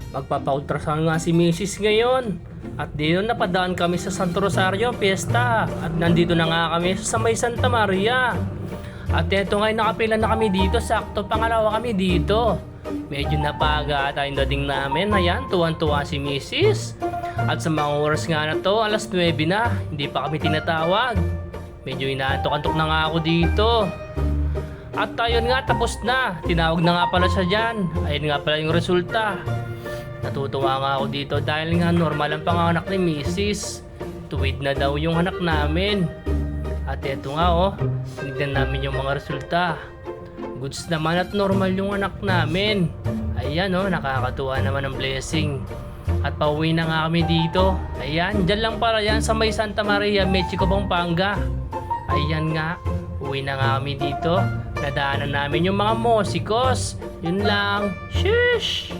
Magpapa-ultrasound nga si Mrs. ngayon. At dito napadaan kami sa Santo Rosario Fiesta. At nandito na nga kami sa May Santa Maria. At eto nga nakapila na kami dito. Sakto pangalawa kami dito. Medyo napaga tayong dating namin. Ayan, tuwan-tuwa si Mrs. At sa mga oras nga na to, alas 9 na. Hindi pa kami tinatawag. Medyo inaantok-antok na nga ako dito. At ayun nga, tapos na. Tinawag na nga pala siya dyan. Ayun nga pala yung resulta. Natutuwa nga ako dito dahil nga normal ang panganak ni Mrs. Tuwid na daw yung anak namin. At eto nga tinignan namin yung mga resulta. Goods naman at normal yung anak namin. Ayan nakakatuwa naman ang blessing. At pauwi na nga kami dito. Ayan, dyan lang para yan sa May Santa Maria, Mexico, Pampanga. Ayan nga, uwi na nga kami dito. Nadaanan namin yung mga mosikos. Yun lang. Sheesh!